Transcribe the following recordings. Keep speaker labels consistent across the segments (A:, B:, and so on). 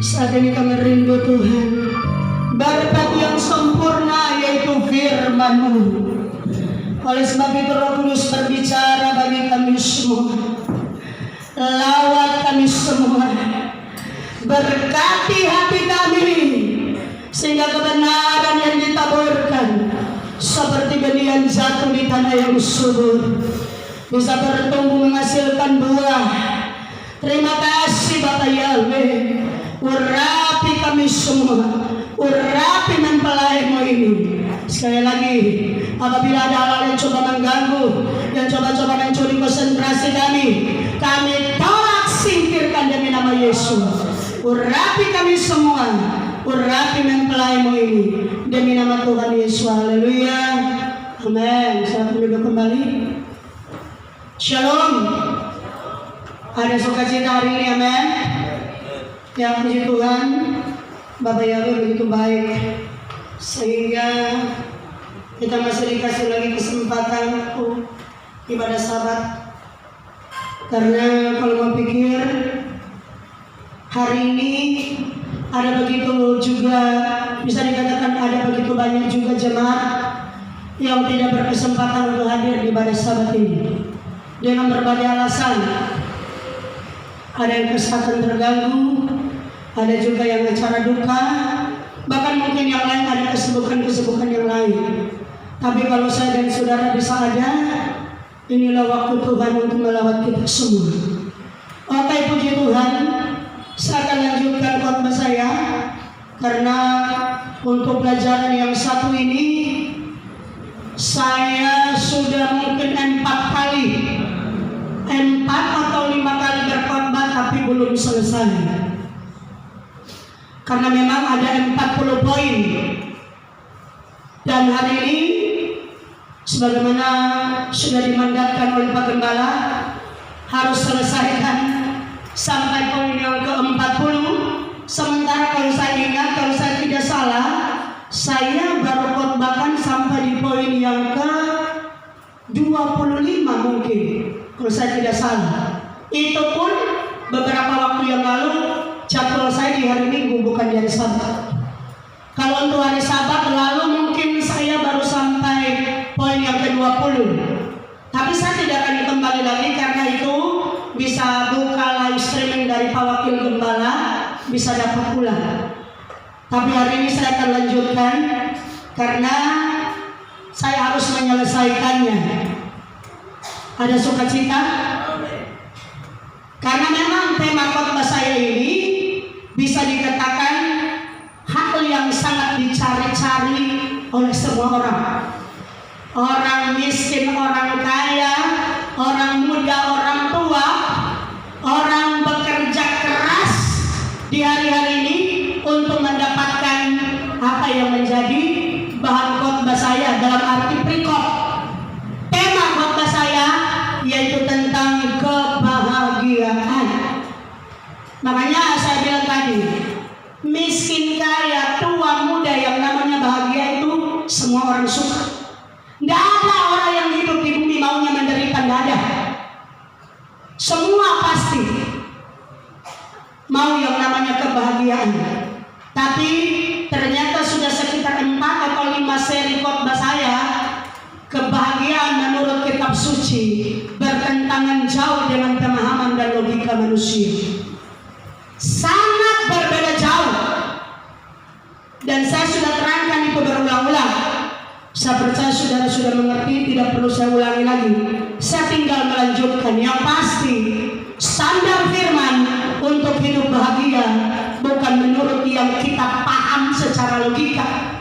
A: Saat ini kami rindu Tuhan, berkat yang sempurna yaitu firman-Mu. Oleh sebab itu Roh Kudus berbicara bagi kami semua, lawat kami semua, berkati hati kami, sehingga kebenaran yang ditaburkan seperti benih yang jatuh di tanah yang subur bisa bertumbuh menghasilkan buah. Terima kasih Bapak Yahweh. Urapi kami semua, urapi mempelai-Mu ini. Sekali lagi, apabila ada hal yang coba mengganggu, yang coba-coba mencuri konsentrasi kami tolak singkirkan demi nama Yesus. Urapi kami semua, urapi mempelai-Mu ini demi nama Tuhan Yesus. Haleluya, amin. Silakan duduk kembali. Shalom. Ada sukacita hari ini, amin. Ya, puji Tuhan, Bapak Yahweh begitu baik, sehingga kita masih dikasih lagi kesempatan ibadah Sabat. Karena kalau mau pikir, hari ini ada begitu juga, bisa dikatakan ada begitu banyak juga jemaat yang tidak berkesempatan untuk hadir di ibadah Sabat ini dengan berbagai alasan. Ada yang kesehatan terganggu, ada juga yang acara duka, bahkan mungkin yang lain ada kesibukan-kesibukan yang lain. Tapi kalau saya dan saudara bisa ada, inilah waktu Tuhan untuk melawat kita semua. Oke, puji Tuhan, saya akan lanjutkan khotbah saya, karena untuk pelajaran yang satu ini saya sudah mungkin 4 atau 5 kali berkhotbah tapi belum selesai. Karena memang ada 40 poin. Dan hari ini sebagaimana sudah dimandatkan oleh Pak Gembala, harus selesaikan sampai poin yang ke-40. Sementara kalau saya ingat, kalau saya tidak salah, saya baru khotbahkan sampai di poin yang ke-25 mungkin, kalau saya tidak salah. Itu pun beberapa waktu yang lalu, jadwal saya di hari Minggu bukan di hari Sabat. Kalau untuk hari Sabat lalu mungkin saya baru sampai poin yang ke-20. Tapi saya tidak akan kembali lagi, karena itu bisa buka live streaming dari Pak Wakil Gembala, bisa dapat pula. Tapi hari ini saya akan lanjutkan karena saya harus menyelesaikannya. Ada sukacita? Karena memang tema khotbah saya ini bisa dikatakan hal yang sangat dicari-cari oleh semua orang. Orang miskin, orang kaya, orang muda, orang tua, orang bekerja keras di hari-hari ini untuk mendapatkan apa yang menjadi bahan khotbah saya, dalam arti pre-khot. Tema khotbah saya yaitu tentang kebahagiaan. Makanya saya bilang tadi, miskin, kaya, tua, muda, yang namanya bahagia itu semua orang suka. Tidak ada orang yang hidup di bumi maunya menderita, tidak ada. Semua pasti mau yang namanya kebahagiaan. Tapi ternyata sudah sekitar 4 atau 5 seri khotbah saya, kebahagiaan menurut kitab suci bertentangan jauh dengan pemahaman dan logika manusia. Sangat berbeda jauh. Dan saya sudah terangkan itu berulang-ulang. Saya percaya saudara sudah mengerti, tidak perlu saya ulangi lagi. Saya tinggal melanjutkan. Yang pasti, standar firman untuk hidup bahagia bukan menurut yang kita paham secara logika,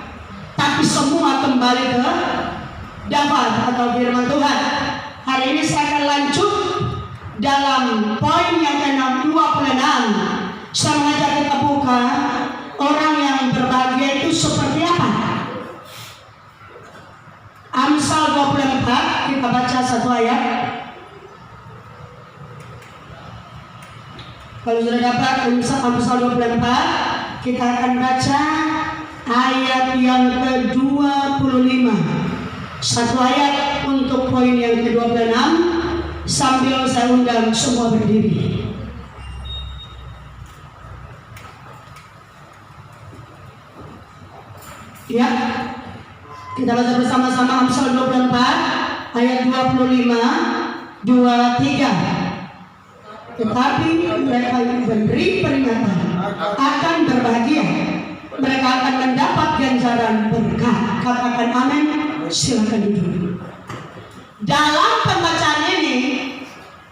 A: tapi semua kembali ke dapat atau firman Tuhan. Hari ini saya akan lanjut dalam poin yang ke-26. Saya mengajak kita buka orang yang berbahagia itu seperti apa. Amsal 24, kita baca satu ayat. Kalau sudah dapat Amsal 24, kita akan baca ayat yang ke-25. Satu ayat untuk poin yang ke-26, sambil saya undang semua berdiri. Ya, kita baca bersama-sama Amsal 24 ayat 25, 23. Tetapi mereka yang memberi peringatan akan berbahagia, mereka akan mendapat ganjaran berkat. Katakan amin. Silakan duduk. Dalam pembacaan ini,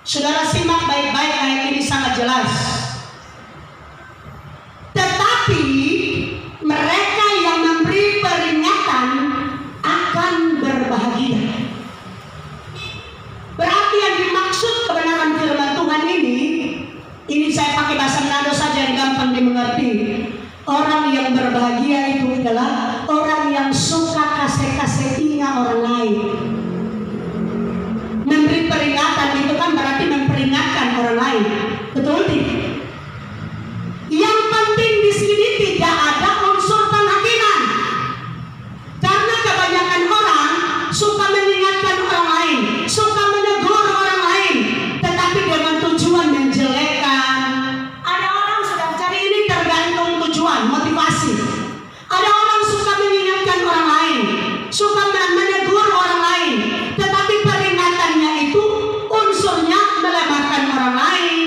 A: saudara simak baik-baik, ayat ini sangat jelas. Tetapi mereka yang memberi peringatan akan berbahagia. Berarti yang dimaksud kebenaran firman Tuhan ini saya pakai bahasa Manado saja yang gampang dimengerti. Orang yang berbahagia itu adalah orang yang suka kasih-kasihnya orang lain. Memberi peringatan itu kan berarti memperingatkan orang lain. Betul tidak? Yang penting di sini tidak ada unsur penghakiman. Karena kebanyakan orang suka mengingatkan orang lain, suka menegur orang lain, tetapi dengan tujuan menjelekkan. Ada orang sudah cari, ini tergantung tujuan, motivasi. Ada orang suka mengingatkan orang lain, suka menegur orang lain, tetapi peringatannya itu unsurnya melemahkan orang lain,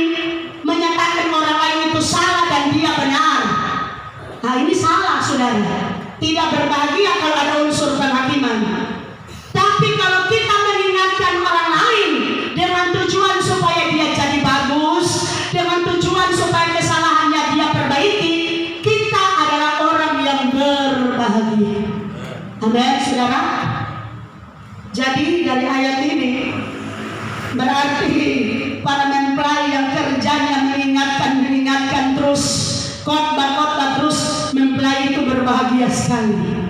A: menyatakan orang lain itu salah dan dia benar. Nah ini salah, saudara. Tidak berbahagia kalau ada unsur penghakiman. Tapi kalau kita mengingatkan orang lain dengan tujuan supaya dia jadi bagus, dengan tujuan supaya kesalahannya dia perbaiki, kita adalah orang yang berbahagia. Amin, saudara. Jadi dari ayat ini berarti para mempelai yang kerjanya mengingatkan terus, khotbah terus, mempelai itu berbahagia sekali.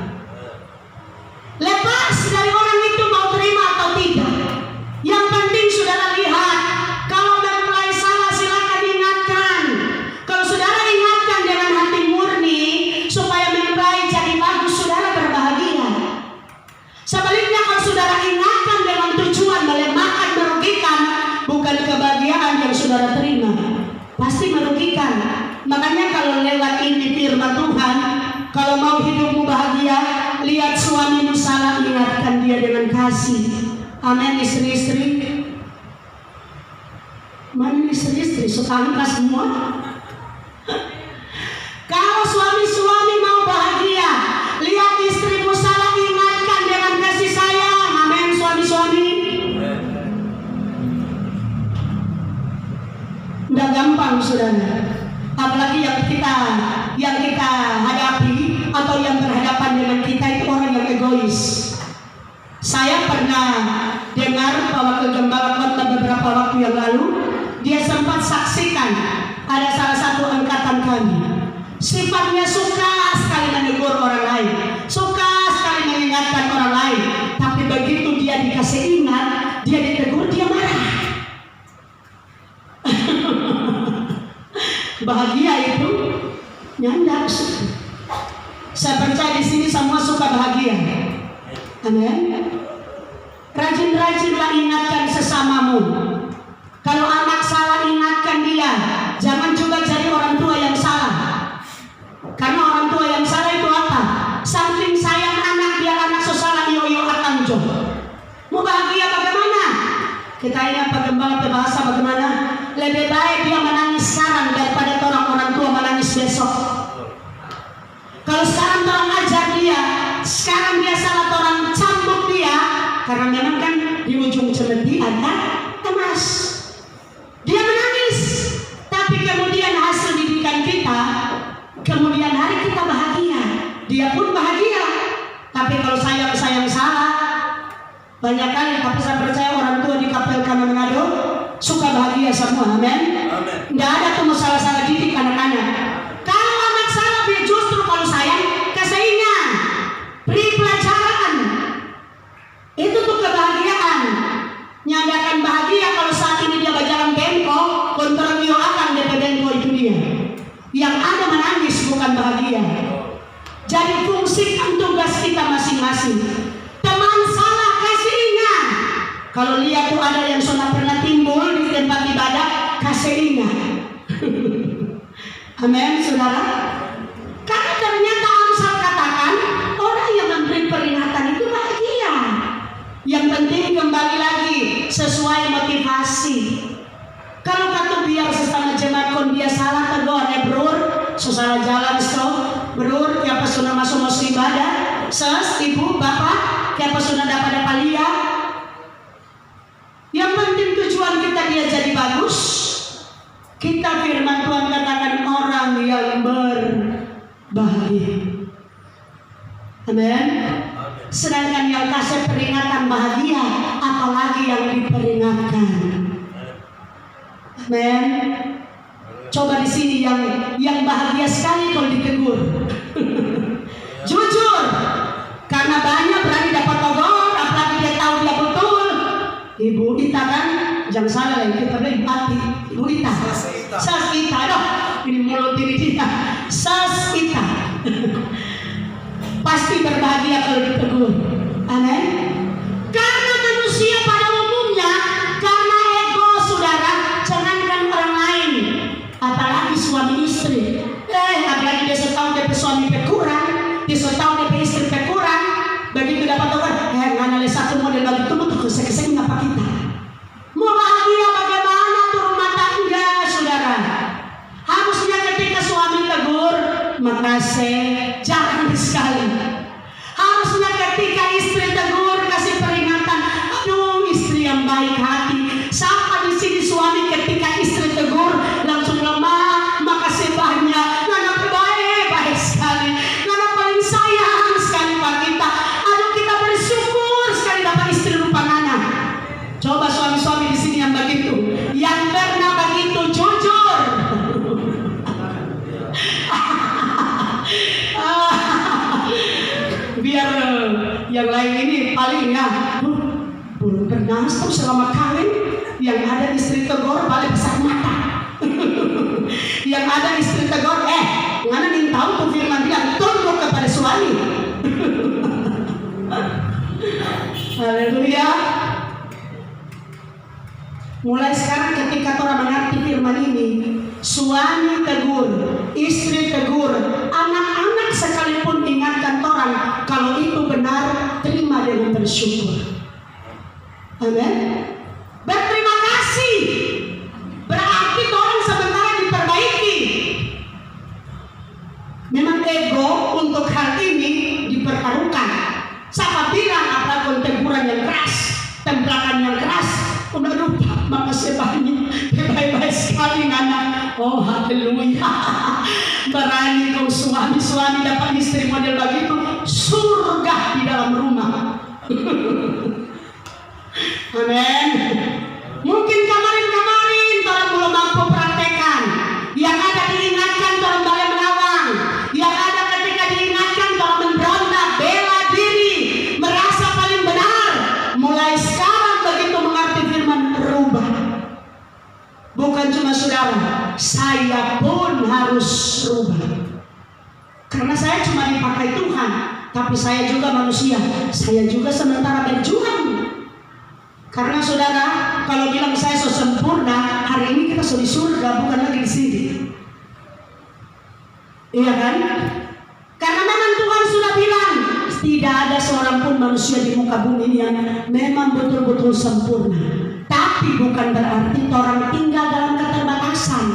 A: Lepas dari orang itu mau terima atau tidak, yang penting saudara lihat, kalau mempelai salah silakan ingatkan. Kalau saudara ingatkan dengan hati murni supaya mempelai jadi bagus, saudara berbahagia. Sebaliknya kalau saudara ingatkan dengan tujuan melemahkan, merugikan, bukan kebahagiaan yang saudara terima, pasti merugikan. Makanya kalau lewat ini firman Tuhan, kalau mau hidupmu bahagia, lihat suamimu salah, ingatkan dia dengan kasih. Amin. Istri-istri, mana istri-istri suka angka semua? Kalau suami-suami mau bahagia, lihat istrimu salah, ingatkan dengan kasih sayang. Amin. Suami-suami, nggak gampang, saudara. Apalagi yang kita hadapi atau yang berhadapan dengan kita itu orang yang egois. Saya pernah dengar bahwa Gembala Kota beberapa waktu yang lalu, dia sempat saksikan ada salah satu angkatan kami, sifatnya suka sekali menegur orang lain, suka sekali mengingatkan orang lain, tapi begitu dia dikasih ingat, dia ditegur, dia marah. Bahagia itu nyanda. Saya percaya di sini semua suka bahagia. Amin. Rajin-rajinlah ingatkan sesamamu. Kalau anak salah, ingatkan dia. Jangan juga jadi orang tua yang salah. Karena orang tua yang salah itu apa? Saking sayang anak, dia anak sesalah yo akan jo. Mau bahagia bagaimana? Kita ingat Gembala bahasa bagaimana? Lebih baik dia menangis sekarang daripada orang tua menangis besok. Kalau sekarang orang ajar dia, sekarang dia salah orang cambuk dia, karena memang kan di ujung cemeti ada emas. Dia menangis, tapi kemudian hasil didikan kita, kemudian hari kita bahagia, dia pun bahagia. Tapi kalau sayang salah, banyak kali, tapi saya percaya orang tua di Kapel Kana Manado suka bahagia semua. Amin. Nggak ada tuh salah didik anak-anak. Kalau anak salah, dia justru kalau sayang kasihnya, beri pelajaran. Itu tuh kebahagiaan. Nyandakan bahagia kalau saat ini dia berjalan bengko, kontrol dia akan DP bengko itu dia. Yang ada menangis bukan bahagia. Jadi fungsikan tugas kita masing-masing. Teman salah, kasih ingat. Kalau lihat tuh ada yang sudah pernah timbul di tempat ibadah, kasih ingat. Amin, saudara. Karena ternyata Amsal katakan orang Yang penting kembali lagi sesuai motivasi. Kalau kata biar sesama jemaat kon dia salah tegur brur, susah jalan stop, brur, siapa sudah masuk ibadah, ibu, bapak, siapa sudah dapat palia. Yang penting tujuan kita dia jadi bagus. Kita firman Tuhan katakan orang yang berbahagia. Amin. Sedangkan yang kasih peringatan bahagia, apalagi yang diperingatkan. Amin. Coba di sini yang bahagia sekali kalau ditegur. Jujur, karena banyak berani dapat tegur, apalagi dia tahu dia betul. Ibu Ita kan, jangan salah lah, kita bilang hati. Ibu Ita, Sas Ita, dong. Ini mulut diri kita, Sas Ita. Pasti berbahagia kalau ditegur. Amin. Karena manusia pada umumnya, karena ego saudara, jangankan orang lain, apalagi suami istri. Apalagi dia setahun dia suami berkurang, dia setahun dia istri berkurang, begitu dapat tegur, nganalih satu model begitu betul keseng-keseng apa kita? Mau bahagia bagaimana tuh rumah tangga saudara? Harusnya ketika suami tegur, makasih, jarang sekali. Harusnya ketika istri tegur kasih peringatan, aduh istri yang baik hati. Siapa di sini suami ketika istri tegur langsung lemah, makasih banyak, anak baik sekali, anak paling sayang sekali pak kita. Aduh kita bersyukur sekali dapat istri rupa anak. Coba suami-suami di sini yang begitu, yang pernah begitu jujur. Biar yang lain ini paling belum pernah selama kawin yang ada istri tegur balik besar mata. Yang ada istri tegur mana nih tahu tuh firman bilang tunduk kepada suami. Haleluya. Mulai sekarang ketika orang mengerti firman ini, suami tegur, istri tegur, anak-anak sekalipun ingatkan orang, kalau itu benar, terima dengan bersyukur. Amin. Berterima kasih. Berarti orang sementara diperbaiki. Memang ego untuk hal ini dipertaruhkan. Siapa bilang apapun teguran yang keras, tembakan yang keras, udah lupa, makasih banyak, baik-baik sekali anak. Oh haleluya. Berani kau suami dapat istri model begitu, surga di dalam rumah. Amin. Mungkin kemarin orang belum mampu praktekan. Yang ada diingatkan orang balik melawang. Yang ada ketika diingatkan orang memberontak, bela diri, merasa paling benar. Mulai sekarang begitu mengerti firman berubah. Bukan cuma saudara, saya pun harus rubah. Karena saya cuma dipakai Tuhan, tapi saya juga manusia. Saya juga sementara berjuang. Karena saudara, kalau bilang saya so sempurna, hari ini kita so di surga, bukan lagi di sini. Iya kan? Karena memang Tuhan sudah bilang, tidak ada seorang pun manusia di muka bumi yang memang betul-betul sempurna. Tapi bukan berarti orang tinggal dalam keterbatasan.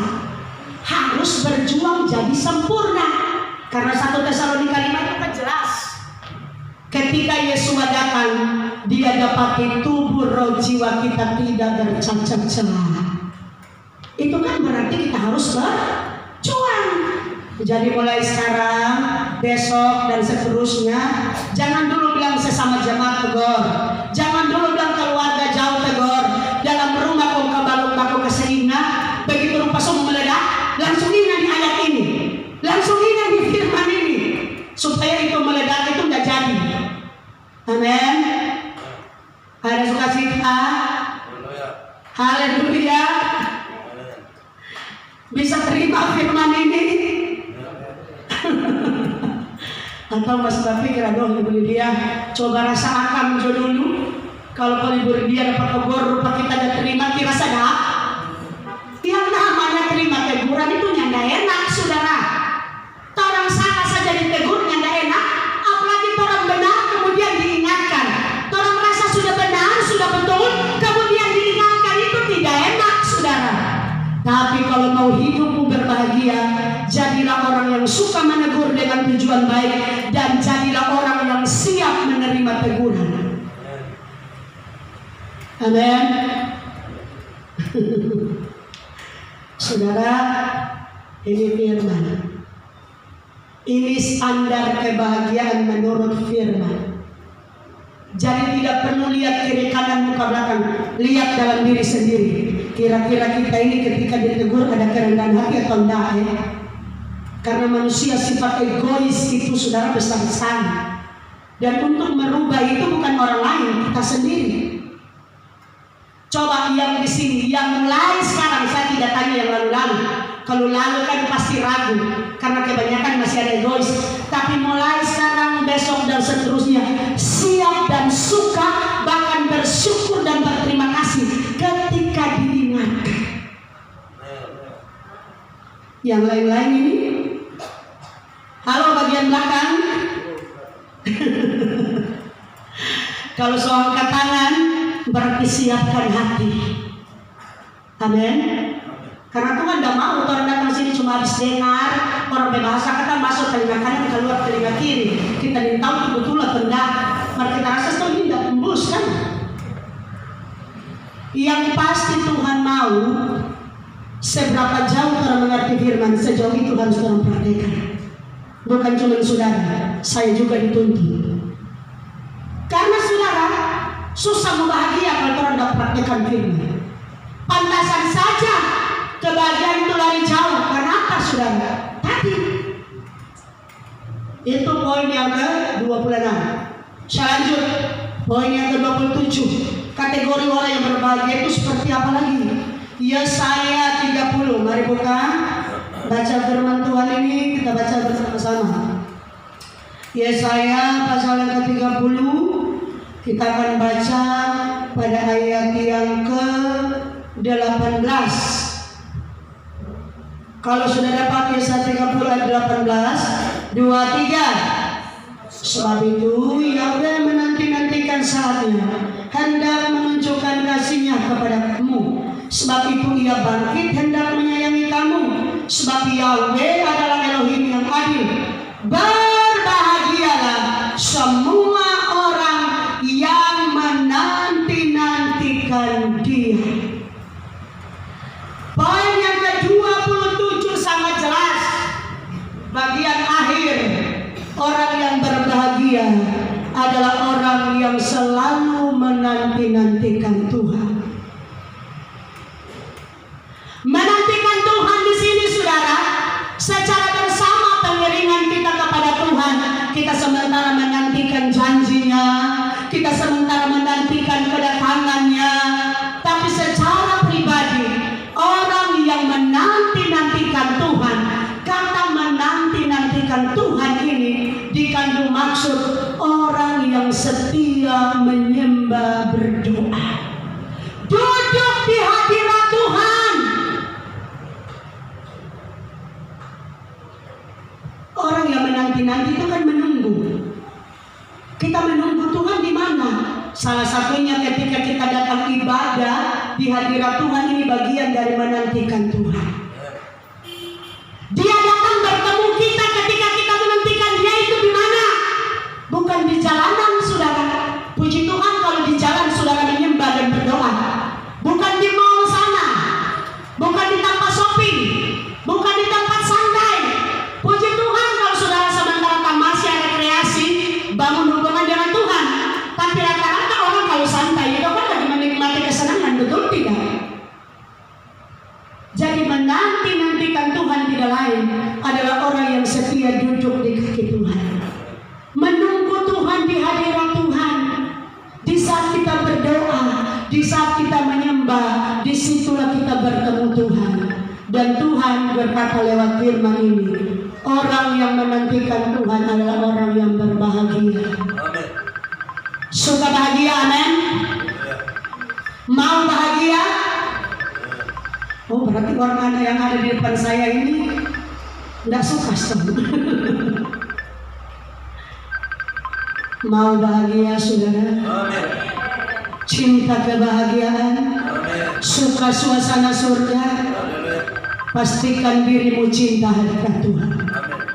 A: Harus berjuang jadi sempurna. Karena 1 Tesalonika 5 itu kan jelas. Ketika Yesus datang, dia dapati tubuh roh jiwa kita tidak bercacat celah. Itu kan berarti kita harus berjuang. Jadi mulai sekarang, besok dan seterusnya, jangan dulu bilang sesama jemaat tegur, jangan dulu bilang keluarga jauh tegur, dalam rumah kau kebaluk baku keseringan, begitu rupa semua meledak, langsung ingat di ayat ini, langsung ingat di firman ini, supaya itu meledak itu nggak jadi. Amin. Ada sukacita. Haleluya. Bisa terima firman ini. Atau Mas Bapi kira dong Ibu Lydia, coba rasa akam jo dulu. Kalau Ibu Lydia dapat tegur rupa kita ada terima, kira sadar. Yang namanya terima teguran itu nyanda enak saudara. Orang salah saja ditegur nyanda enak, apalagi orang benar kemudian diingatkan. Orang merasa sudah benar suka menegur dengan tujuan baik, dan jadilah orang yang siap menerima teguran. Amin. Saudara, ini firman. Ini standar kebahagiaan menurut firman. Jadi tidak perlu lihat kiri kanan muka belakang, lihat dalam diri sendiri. Kira-kira kita ini ketika ditegur ada kerendahan hati atau enggak ya? Karena manusia sifat egois itu saudara besar sekali. Dan untuk merubah itu bukan orang lain, kita sendiri. Coba yang di sini, yang mulai sekarang, saya tidak tanya yang lalu-lalu. Kalau lalu kan pasti ragu, karena kebanyakan masih ada egois. Tapi mulai sekarang, besok dan seterusnya, siap dan suka, bahkan bersyukur dan berterima kasih ketika diingatkan. Yang lain-lain ini, halo bagian belakang. Kalau soal angkat tangan, berarti siapkan hati. Amin. Karena Tuhan tidak mau orang datang sini cuma habis dengar orang berbahasa kata masuk telinga kanan keluar telinga kiri. Kita tidak tahu itu betul atau tidak. Maka kita rasa itu tidak tembus kan. Yang pasti Tuhan mau seberapa jauh orang mengerti firman, sejauh itu harus orang praktekkan. Bukan cuma saudara, saya juga dituntut. Karena saudara susah membahagia kalau orang tidak praktekkan firman. Pantasan saja kebahagiaan itu lari jauh. Kenapa saudara? Tadi itu poin yang ke-26. Saya lanjut poin yang ke-27. Kategori orang yang berbahagia itu seperti apa lagi? Yesaya 30. Mari buka, baca firman Tuhan ini, kita baca bersama-sama. Yesaya pasal yang ke-30. Kita akan baca pada ayat yang ke-18. Kalau sudah dapat Yesaya 30 ayat 18, 2, 3. Sebab itu Yahweh menanti-nantikan saatnya, hendak menunjukkan kasih-Nya kepadamu. Sebab itu Ia bangkit hendak menyayangi kamu. Sebab Yahweh adalah Elohim yang adil. Berbahagialah semua orang yang menanti-nantikan Dia. Poin yang ke-27 sangat jelas. Bagian akhir, orang yang berbahagia adalah orang yang selalu menanti-nantikan Tuhan. Menantikan Tuhan di sini saudara, secara bersama pengiringan kita kepada Tuhan. Kita sementara menantikan janjinya, kita sementara menantikan kedatangannya. Tapi secara pribadi, orang yang menanti-nantikan Tuhan, kata menanti-nantikan Tuhan ini dikandung maksud orang yang setia menyembah berdoa, duduk di hadirat Tuhan. Orang yang menanti-nanti itu kan menunggu. Kita menunggu Tuhan di mana? Salah satunya ketika kita datang ibadah di hadirat Tuhan, ini bagian dari menantikan Tuhan. Dia datang bertemu kita ketika kita menantikan Dia itu di mana? Bukan di jalanan saudara. Puji Tuhan kalau di jalan saudara menyembah dan berdoa. Bukan di mall sana, bukan di tempat shopping, bukan di tempat santai. Puji Tuhan kalau saudara sementara masih ada rekreasi, bangun hubungan dengan Tuhan. Tapi rata-rata orang kalau santai itu kan lagi menikmati kesenangan, betul tidak? Jadi menanti-nantikan Tuhan tidak lain adalah orang yang setia duduk di kaki Tuhan, menunggu Tuhan di hadirat Tuhan. Di saat kita berdoa, di saat kita menyembah, disitulah kita bertemu Tuhan. Dan Tuhan berkata lewat firman ini, orang yang menantikan Tuhan adalah orang yang berbahagia. Amen. Suka bahagia, amin? Mau bahagia? Oh, berarti orang yang ada di depan saya ini tidak suka. Mau bahagia saudara? Amen. Cinta kebahagiaan? Amen. Suka suasana surga? Amen. Pastikan dirimu cinta hadirat Tuhan. Amen.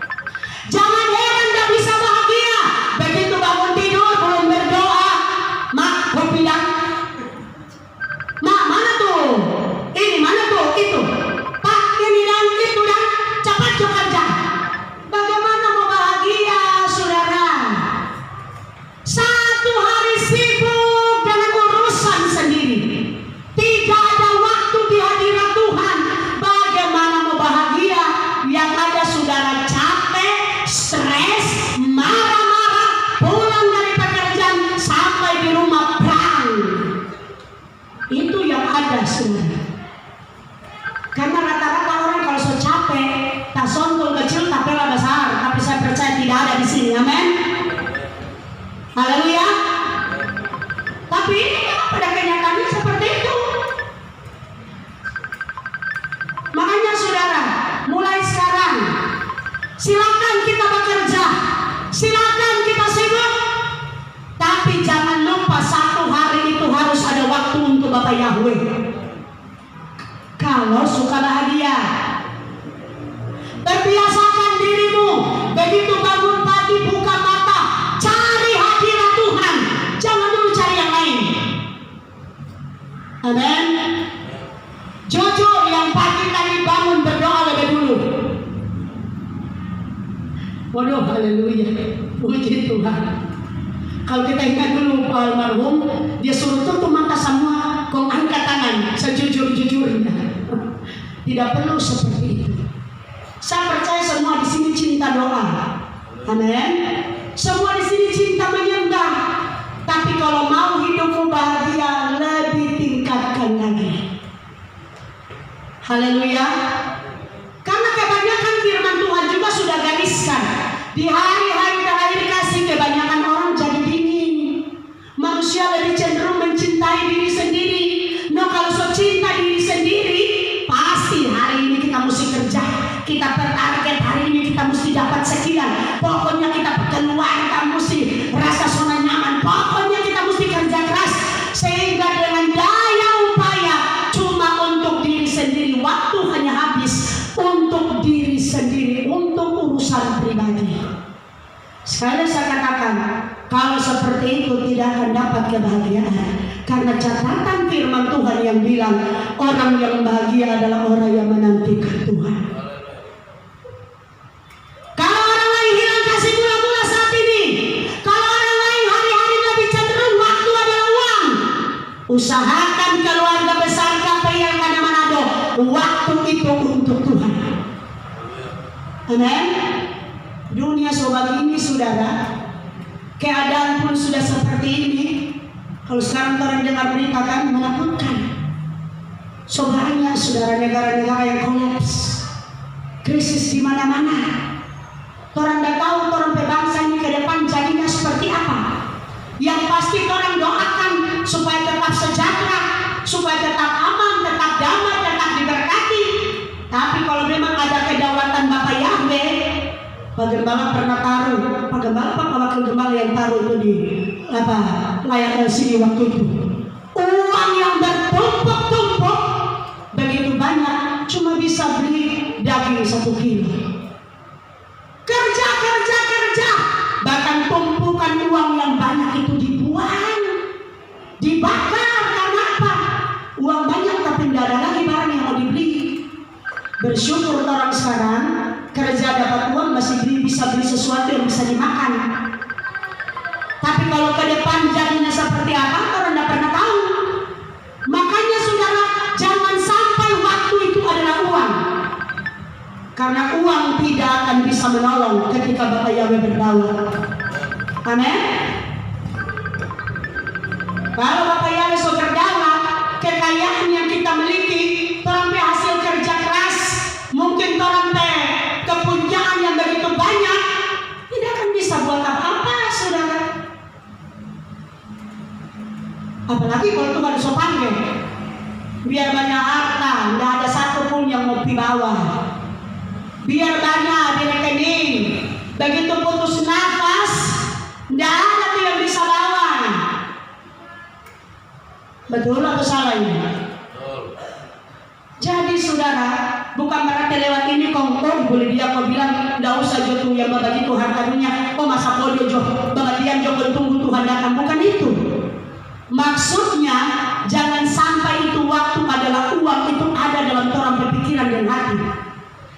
A: Haleluya. Tapi ini memang pada kenyataannya seperti itu. Makanya saudara, mulai sekarang silakan kita bekerja, silakan kita sibuk, tapi jangan lupa satu hari itu harus ada waktu untuk Bapak Yahweh. Kalau suka bahagia, terbiasakan dirimu begitu bangun pagi buka mata, cari hadirat Tuhan, jangan dulu cari yang lain. Amin. Jujur, yang pagi tadi bangun berdoa lebih dulu. Waduh, haleluya, puji Tuhan. Kalau kita ingat dulu Pak almarhum, dia suruh tutup mata semua, kau angkat tangan sejujur-jujurnya. Tidak perlu seperti itu. Saya percaya semua di sini cinta doa. Amin. Semua di sini cinta menyembah. Tapi kalau mau hidupmu bahagia, lebih tingkatkan lagi. Haleluya. Karena kebanyakan firman Tuhan juga sudah gariskan. Di hari-hari terakhir kasih, kebanyakan orang jadi dingin. Manusia lebih cenderung mencintai diri sendiri. No, kalau so cinta diri sendiri, pasti hari ini kita mesti kerja, kita bertarget hari ini kita mesti dapat sekian. Pokoknya kita keluarga mesti rasa zona nyaman. Pokoknya kita mesti kerja keras sehingga dengan daya upaya cuma untuk diri sendiri, waktu hanya habis untuk diri sendiri, untuk urusan pribadi. Sekali saya katakan, kalau seperti itu tidak akan dapat kebahagiaan. Karena catatan firman Tuhan yang bilang orang yang bahagia adalah orang yang menantikan Tuhan. Kalau orang lain hilang kasih mula-mula saat ini, kalau orang lain hari-hari lebih cenderung waktu adalah uang, usahakan keluarga besar KPI Kada Manado, waktu itu untuk Tuhan. Amin. Dunia sobat ini saudara, keadaan pun sudah seperti ini. Kalau sekarang orang dengar berita kan menakutkan. So banyak saudara negara-negara yang kolaps, krisis di mana-mana. Orang tidak tahu orang bangsa ini ke depan jadinya seperti apa. Yang pasti orang doakan supaya tetap sejahtera, supaya tetap aman, tetap damai, tetap diberkati. Tapi kalau memang ada kedaulatan Bapak Yahweh, Pak Gembala pernah taruh, Pak Gembala apa Wakil Gembala yang taruh itu di layar LCD waktu itu. Uang yang bertumpuk-tumpuk begitu banyak, cuma bisa beli daging 1 kilo. Kerja, bahkan tumpukan uang yang banyak itu dibuang, dibakar. Karena apa? Uang banyak tapi tidak ada lagi barang yang mau dibeli. Bersyukur orang sekarang kerja dapat uang masih bisa beli sesuatu yang bisa dimakan. Tapi kalau ke depan jadinya seperti apa, orang tidak pernah tahu. Makanya saudara, jangan sampai waktu itu adalah uang. Karena uang tidak akan bisa menolong ketika Bapak Yahweh berdaulat. Amin. Kalau Bapak Yahweh so berdaulat, kekayaan yang kita miliki, orang hasil kerja keras, mungkin orang kepunyaan yang begitu banyak, tidak akan bisa buat apa-apa, saudara. Apalagi kalau Tuhan so panggil, biar banyak harta, tidak ada satupun yang mau dibawa. Biar banyak di rekening, begitu putus nafas, tidak ada tuh yang bisa bawa. Betul atau salah ini? Jadi saudara, bukan berarti lewat ini kongkong boleh dia kau bilang tidak usah jodoh yang begitu harta dunia. Oh masa bodoh jodoh, bagian jodoh tunggu Tuhan datang, bukan itu. Maksudnya jangan sampai itu waktu adalah uang itu ada dalam orang berpikiran dan hati.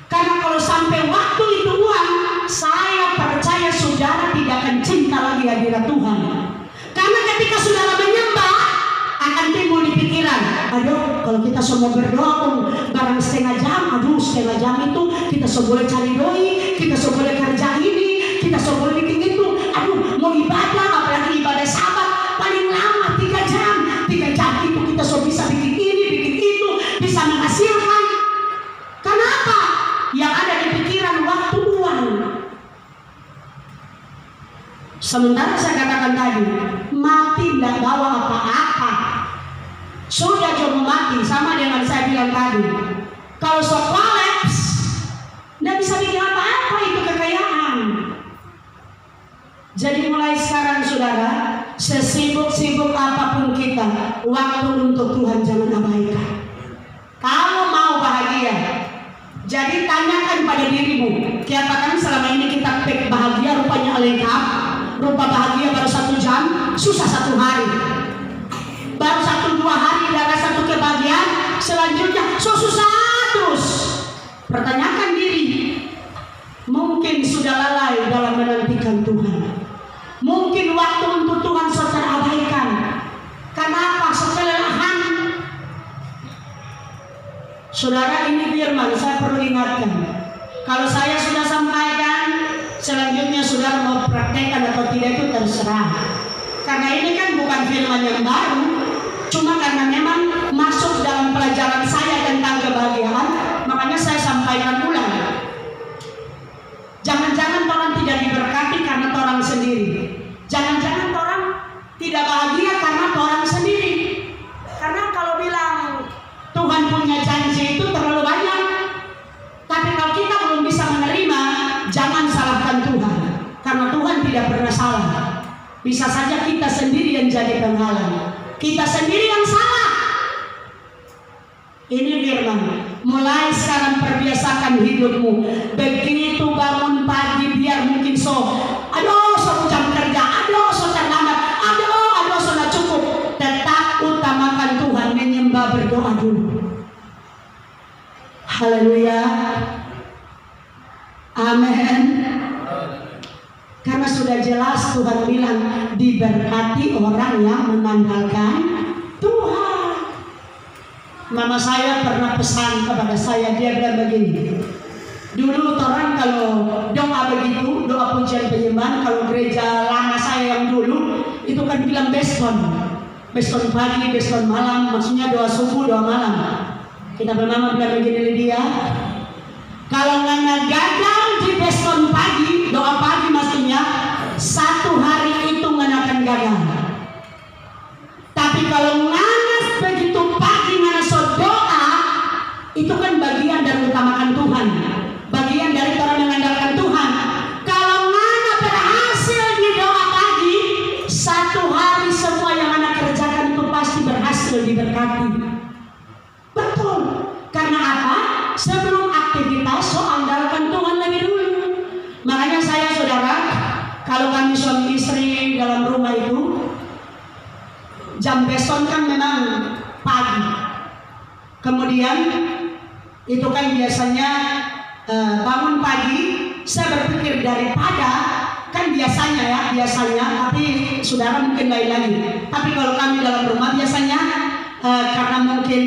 A: Karena kalau sampai waktu itu uang, saya percaya saudara tidak akan cinta lagi hadirat Tuhan. Karena ketika saudara menyembah, akan timbul di pikiran, aduh kalau kita semua berdoa pun barang setengah jam, aduh setengah jam itu kita semua boleh cari doi, kita semua boleh kerja ini, kita semua boleh bikin itu, aduh mau ibadah, apalagi ibadah sabat paling lama 3 jam. 3 jam itu kita semua bisa bikin ini, bikin itu, bisa menghasilkan. Kenapa? Yang ada di pikiran waktu uang. Sementara saya katakan tadi, mati tidak bawa apa-apa. Sudah jauh mati, sama dengan saya bilang tadi. Kalau sok kolaps, tidak bisa bikin apa-apa itu kekayaan. Jadi mulai sekarang saudara, sesibuk-sibuk apapun kita, waktu untuk Tuhan jangan abaikan. Kalau mau bahagia, jadi tanyakan pada dirimu, katakan selama ini kita pek bahagia rupanya lengkap, rupa bahagia baru 1 jam, susah 1 hari. Baru 1-2 hari ada satu kebahagiaan, selanjutnya susah terus. Pertanyakan diri, mungkin sudah lalai dalam menantikan Tuhan. Mungkin waktu untuk Tuhan sudah terabaikan. Kenapa? Kelelahan. Saudara, ini firman saya perlu ingatkan. Kalau saya sudah sampaikan, selanjutnya saudara mau praktekkan atau tidak itu terserah. Karena ini kan bukan firman yang baru, cuma karena memang masuk dalam pelajaran saya tentang kebahagiaan, makanya saya sampaikan ulang. Jangan-jangan orang tidak diberkati karena orang sendiri. Jangan-jangan orang tidak bahagia karena orang sendiri. Karena kalau bilang Tuhan punya janji itu terlalu banyak, tapi kalau kita belum bisa menerima, jangan salahkan Tuhan. Karena Tuhan tidak pernah salah. Bisa saja kita sendiri yang jadi penghalang. Kita sendiri yang salah. Ini firman. Mulai sekarang perbiasakan hidupmu. Begitu bangun pagi biar mungkin aduh jam kerja, aduh terlambat, aduh sudah cukup. Tetap utamakan Tuhan, menyembah, berdoa dulu. Haleluya. Amin. Karena sudah jelas Tuhan bilang diberkati orang yang mengandalkan Tuhan. Mama saya pernah pesan kepada saya, dia bilang begini. Dulu orang kalau doa begitu, doa pujian penyembahan, kalau gereja lama saya yang dulu itu kan bilang beston pagi, beston malam, maksudnya doa subuh, doa malam. Kita bernama bilang begini dia, kalau nggak gagal di beston pagi, doa pagi maksudnya 1 hari itu nggak akan gagal. Tapi kalau nganas begitu pagi nganas doa, itu kan bagian dari utamakan Tuhan. Bagian dari orang mengandalkan Tuhan. Kalau mana berhasil di doa pagi, 1 hari semua yang anak kerjakan itu pasti berhasil diberkati. Betul. Karena apa? Sebelum aktivitas, andalkan Tuhan lebih dulu. Makanya saya saudara, kalau kami suami istri dalam rumah itu, jam besok kan memang pagi. Kemudian itu kan biasanya bangun pagi, saya berpikir daripada kan biasanya, tapi saudara mungkin lain lagi. Tapi kalau kami dalam rumah biasanya karena mungkin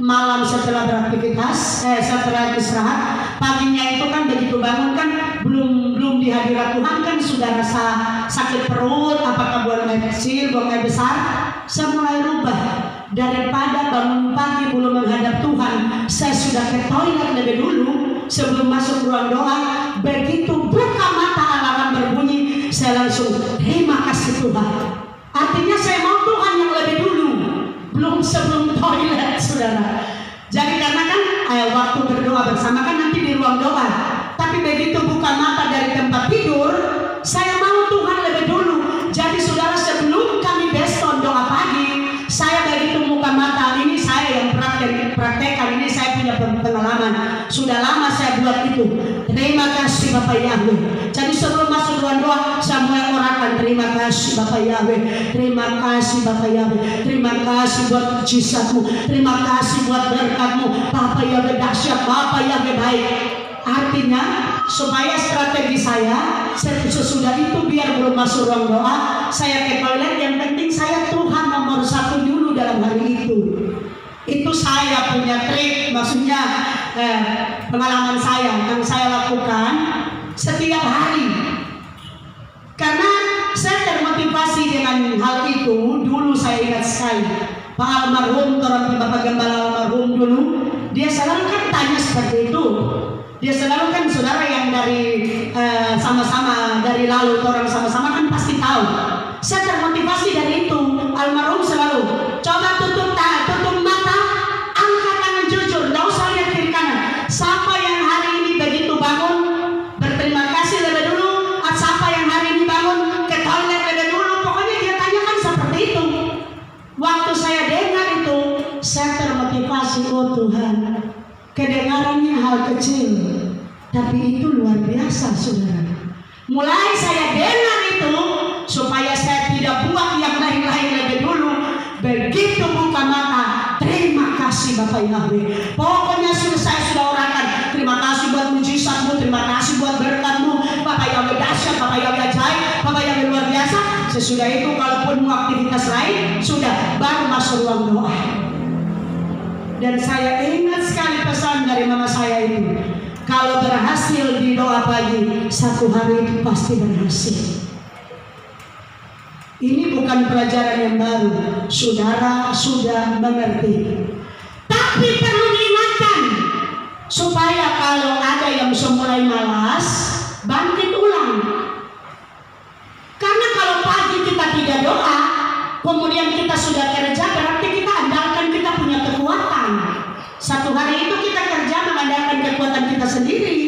A: malam setelah beraktivitas, setelah istirahat, paginya itu kan begitu bangun kan belum di hadirat Tuhan kan sudah rasa sakit perut, apakah buang air kecil, buang air besar, saya mulai rubah. Daripada bangun pagi belum menghadap Tuhan, saya sudah ke toilet lebih dulu sebelum masuk ruang doa. Begitu buka mata alarm berbunyi, saya langsung terima kasih Tuhan. Artinya saya mau Tuhan yang lebih dulu, belum sebelum toilet saudara. Jadi karena kan waktu berdoa bersama kan nanti di ruang doa. Tapi begitu buka mata dari tempat tidur, saya mau Tuhan lebih dulu. Jadi saudara, sebelum kami besok doa pagi, saya begitu buka mata, ini saya yang praktekkan, ini saya punya pengalaman. Sudah lama saya buat itu. Terima kasih Bapak Yahweh. Jadi sebelum masuk ruang doa, saya mulai orakan, terima kasih Bapak Yahweh, terima kasih Bapak Yahweh, terima kasih buat mujizatmu, terima kasih buat berkatmu, Bapak Yahweh dahsyat, Bapak Yahweh baik. Artinya supaya strategi saya sesudah itu biar belum masuk ruang doa, saya ke toilet, yang penting saya Tuhan nomor 1 dulu dalam hari itu. Itu saya punya trik, maksudnya pengalaman saya yang saya lakukan setiap hari. Karena saya termotivasi dengan hal itu. Dulu saya ingat sekali Pak almarhum, Bapak Gembala almarhum dulu, dia selalu kan tanya seperti itu. Dia selalu kan saudara yang dari sama-sama dari lalu orang sama-sama kan pasti mau. Saya termotivasi dari itu. Almarhum selalu coba tutup mata, angkat tangan jujur, nggak usah lihat kiri kanan. Siapa yang hari ini begitu bangun berterima kasih lebih dulu, siapa yang hari ini bangun ke toilet lebih dulu, pokoknya dia tanyakan seperti itu. Waktu saya dengar itu, saya termotivasi. Oh Tuhan, kedengarannya hal kecil, tapi itu luar biasa, saudara. Mulai saya dengar itu, supaya saya tidak buat yang lain-lain lebih dulu. Begitu buka mata, terima kasih Bapak Yahweh. Pokoknya saya sudah orakan, terima kasih buat mujizatmu, terima kasih buat berkatmu, Bapak Yahweh dahsyat, Bapak Yahweh ajaib, Bapak Yahweh luar biasa. Sesudah itu kalaupun mau aktivitas lain, sudah baru masuk ruang doa. Dan saya ingat sekali pesan dari mama saya itu, kalau berhasil di doa pagi, satu hari itu pasti berhasil. Ini bukan pelajaran yang baru, saudara sudah mengerti. Tapi perlu diingatkan, supaya kalau ada yang mulai malas, bangkit ulang. Karena kalau pagi kita tidak doa, kemudian kita sudah kerja, berarti kita andalkan kita punya kekuatan. Satu hari itu kita kerja mengandalkan kekuatan kita sendiri.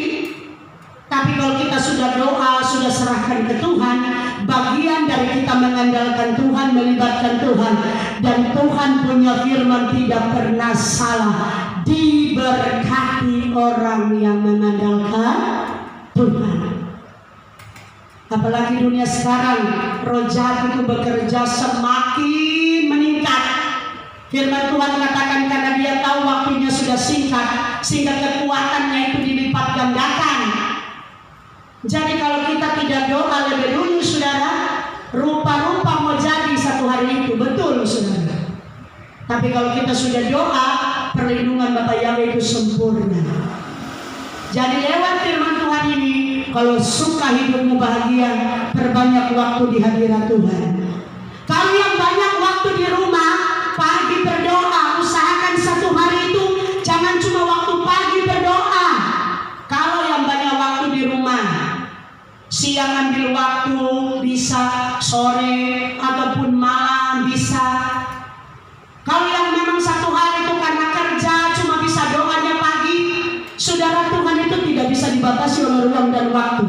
A: Tapi kalau kita sudah doa, sudah serahkan ke Tuhan, bagian dari kita mengandalkan Tuhan, melibatkan Tuhan, dan Tuhan punya firman tidak pernah salah. Diberkati orang yang mengandalkan Tuhan. Apalagi dunia sekarang, roh jahat itu bekerja semakin meningkat. Firman Tuhan katakan karena dia tahu waktunya sudah singkat, sehingga kekuatannya itu dilipat gandakan. Jadi kalau kita tidak doa lebih dulu, saudara, rupa-rupa mau jadi satu hari itu, betul saudara. Tapi kalau kita sudah doa, perlindungan Bapak Yahweh itu sempurna. Jadi lewat firman Tuhan ini, kalau suka hidupmu bahagia, perbanyak waktu di hadirat Tuhan. Kalau yang banyak waktu di rumah, pagi berdoa, usahakan satu hari itu jangan cuma waktu pagi berdoa. Kalau yang banyak waktu di rumah, siang ambil waktu, bisa sore ataupun malam bisa. Kalau yang memang satu hari itu karena kerja cuma bisa doanya pagi, saudara, Tuhan itu tidak bisa dibatasi oleh ruang dan waktu.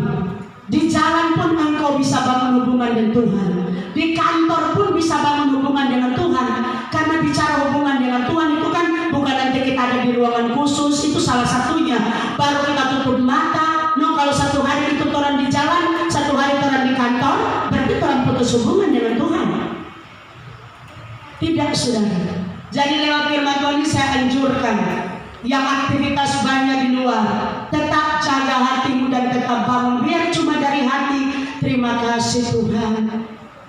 A: Di jalan pun engkau bisa bangun hubungan dengan Tuhan. Di kantor pun bisa bangun hubungan dengan Tuhan. Karena bicara hubungan dengan Tuhan itu kan bukan nanti kita ada di ruangan khusus, itu salah satunya. Baru kita tutup mata. No, kalau satu hari itu orang di jalan, satu hari orang di kantor, berarti orang putus hubungan dengan Tuhan. Tidak, saudara. Jadi lewat firman Tuhan ini saya anjurkan, yang aktivitas banyak di luar, tetap jaga hatimu dan tetap bangun. Biar cuma dari hati, terima kasih Tuhan,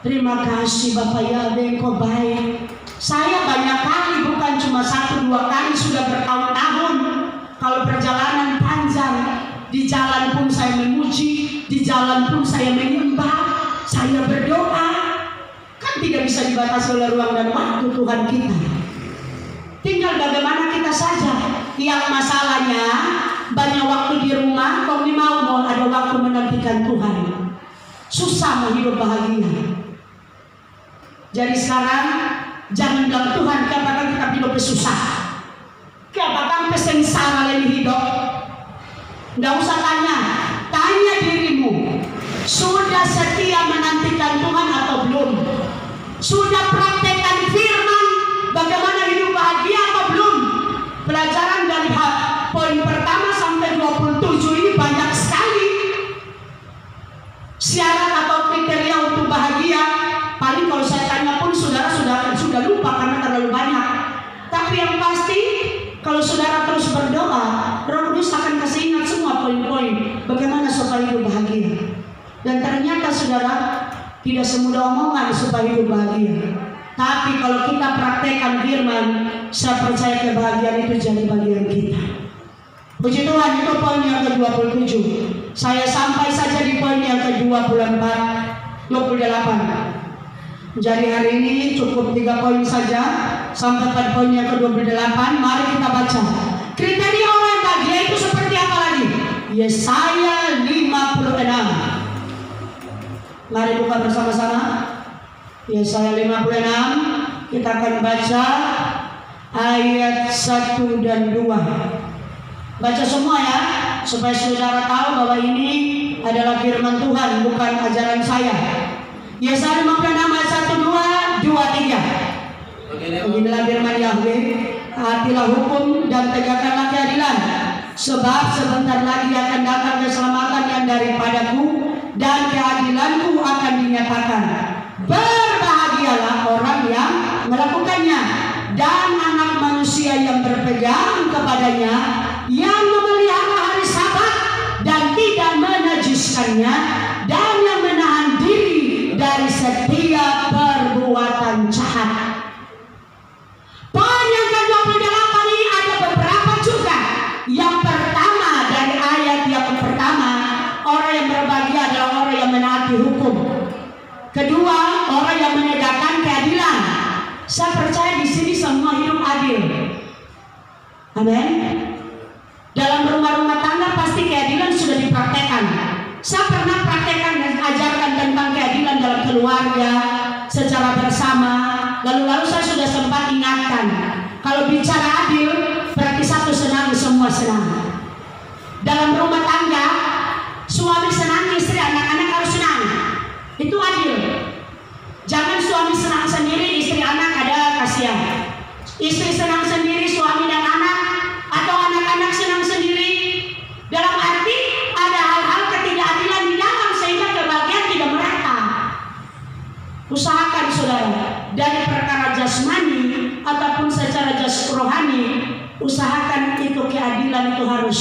A: terima kasih Bapak Yahweh, Engkau baik. Saya banyak kali, bukan cuma 1-2 kali, sudah bertahun-tahun. Kalau perjalanan panjang, di jalan pun saya memuji, di jalan pun saya menyembah, saya berdoa. Kan tidak bisa dibatasi oleh ruang dan waktu Tuhan kita. Tinggal bagaimana kita saja. Yang masalahnya banyak waktu di rumah, kok mau ada waktu menantikan Tuhan. Susah mau hidup bahagia. Jadi sekarang jangan bilang Tuhan, katakan kita hidup susah, katakan kesengsara lagi hidup. Nggak usah tanya dirimu, sudah setia menantikan Tuhan atau belum? Sudah praktekkan firman bagaimana hidup bahagia atau belum? Pelajaran dari poin pertama sampai 27 ini banyak sekali syarat atau kriteria untuk bahagia. Paling kalau saya tanya pun saudara sudah lupa karena terlalu banyak. Tapi yang pasti kalau saudara terus berdoa, Roh Kudus akan kasih ingat semua poin-poin bagaimana supaya hidup bahagia. Dan ternyata saudara, tidak semudah omongan supaya hidup bahagia. Tapi kalau kita praktekkan firman, saya percaya kebahagiaan itu jadi bagian kita. Puji Tuhan, itu poin yang ke-27. Saya sampai saja di poin yang ke-28. Jadi hari ini cukup 3 poin saja, sampai pada poin yang ke-28. Mari kita baca. Kriteria orang yang bahagia itu seperti apa lagi? Yesaya 56. Mari buka bersama-sama Yesaya 56. Kita akan baca ayat 1 dan 2. Baca semua ya, supaya saudara tahu bahwa ini adalah firman Tuhan, bukan ajaran saya. Yesaya 56 ayat 1, 2, 2, 3. Inilah firman Yahweh, taatilah hukum dan tegakkanlah keadilan, sebab sebentar lagi akan datang keselamatan yang daripadaku, dan keadilanku akan dinyatakan. Berbahagialah orang yang melakukannya, dan anak manusia yang berpegang kepadanya, yang memelihara hari Sabat dan tidak menajiskannya, dan yang menahan diri dari setiap perbuatan jahat. Poin yang ke-28 ini ada beberapa juga. Yang pertama, dari ayat yang pertama, orang yang berbahagia adalah orang yang menaati hukum. Kedua, orang yang menegakkan keadilan. Saya percaya di sini semua hidup adil. Amin. Dalam rumah-rumah tangga pasti keadilan sudah dipraktekkan. Saya pernah praktekkan dan ajarkan tentang keadilan dalam keluarga secara bersama. Lalu saya sudah sempat ingatkan, kalau bicara adil berarti satu senang, semua senang. Dalam rumah tangga, suami senang, istri, anak-anak harus senang. Itu adil. Jangan suami senang sendiri, istri, anak ada kasihan. Istri senang sendiri, suami dan anak, atau anak-anak senang sendiri. Dalam arti ada hal-hal ketidakadilan di dalam sehingga kebahagiaan tidak merata. Usahakan saudara, dari perkara jasmani ataupun secara rohani, usahakan itu keadilan itu harus.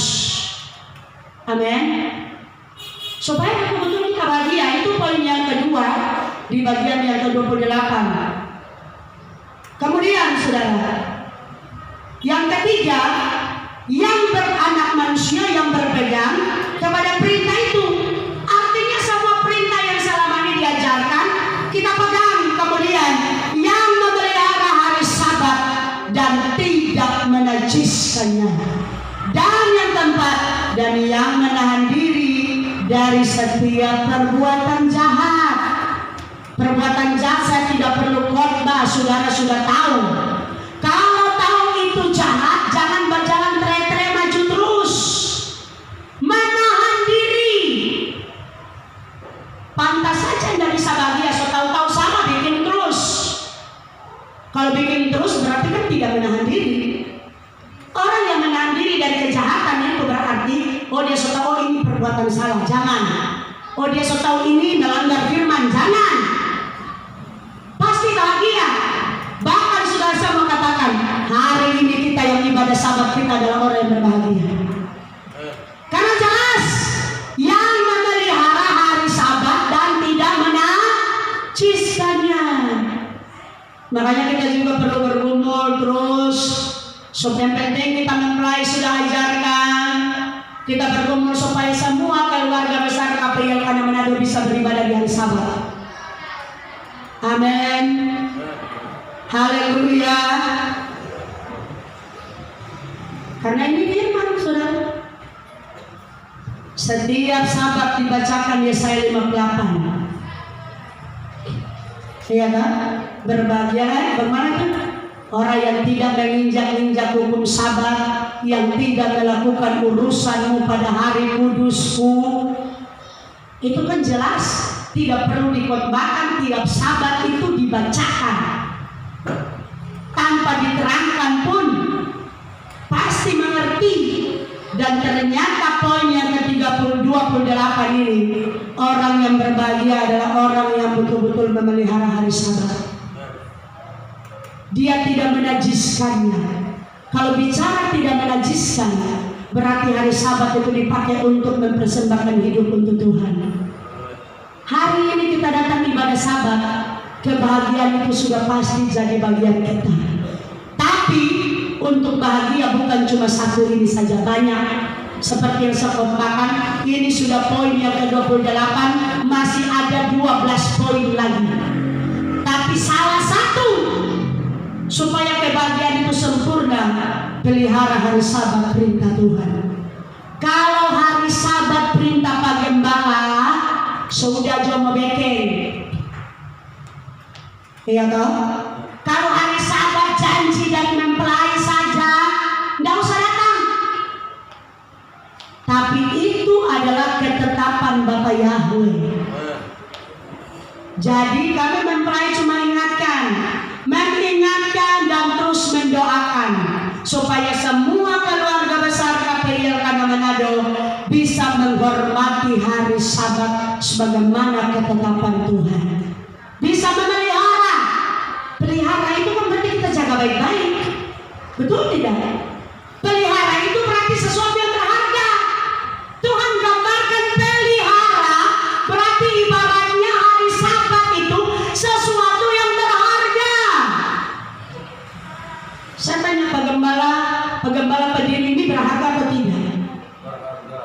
A: Amin. Supaya betul-betul kita bahagia. Itu poin yang kedua di bagian yang ke-28. Kemudian saudara, yang ketiga, yang beranak manusia yang berpegang kepada perintah itu. Artinya semua perintah yang selama ini diajarkan kita pegang. Kemudian yang memelihara hari Sabat dan tidak menajiskannya. Dan yang keempat, dan yang menahan diri dari setiap perbuatan jahat. Perbuatan jahat saya tidak perlu khotbah, saudara sudah tahu. Kalau tahu itu jahat, jangan berjalan tere-tere maju terus. Menahan diri. Pantas saja tidak bisa bahagia, so tahu-tahu sama bikin terus. Kalau bikin terus berarti kan tidak menahan diri. Orang yang menahan diri dari kejahatan itu berarti, oh dia so tahu ini perbuatan salah, jangan. Oh dia so tahu ini melanggar firman, jangan. Pasti bahagia. Bahkan sudah saya mengatakan, hari ini kita yang ibadah Sabat kita adalah orang yang berbahagia. Karena jelas yang memelihara hari Sabat dan tidak menajiskannya. Makanya kita juga perlu berkumpul terus. So yang penting kita mempelai sudah ajarkan. Kita berkumpul supaya semua keluarga besar KPL Kana Manado bisa beribadah di hari Sabat. Amin. Haleluya. Karena ini firman saudara. Setiap Sabat dibacakan Yesaya 58. Iya kan? Berbahagia, bagaimana itu? Orang yang tidak menginjak-injak hukum Sabat, yang tidak melakukan urusanmu pada hari kudusku. Itu kan jelas, tidak perlu dikhotbahkan, tiap Sabat itu dibacakan. Tanpa diterangkan pun pasti mengerti. Dan ternyata poin yang ke-28 ini, orang yang berbahagia adalah orang yang betul-betul memelihara hari Sabat. Dia tidak menajiskannya. Kalau bicara tidak menajiskan, berarti hari Sabat itu dipakai untuk mempersembahkan hidup untuk Tuhan. Hari ini kita datang ibadah Sabat, kebahagiaan itu sudah pasti jadi bagian kita. Tapi untuk bahagia bukan cuma satu ini saja, banyak. Seperti yang saya katakan, ini sudah poin yang ke-28, masih ada 12 poin lagi. Tapi salah satu supaya kebahagiaan itu sempurna, pelihara hari Sabat perintah Tuhan. Kalau hari Sabat perintah Pak Gembala, sudah jom bekeng. Iya toh? Kalau hari Sabat janji dari mempelai saja, tidak usah datang. Tapi itu adalah ketetapan Bapak Yahweh. Jadi kami mempelai cuma mengingatkan dan terus mendoakan supaya semua keluarga besar KPI Elkana Manado bisa menghormati hari Sabat sebagaimana ketetapan Tuhan. Bisa memelihara. Pelihara itu kan berarti kita jaga baik-baik. Betul tidak? Pelihara itu berarti sesuatu yang berharga. Tuhan gambarkan pelihara berarti ibaratnya hari Sabat itu sesuatu yang berharga. Saya tanya Pak Gembala pendiri ini berharga atau tidak?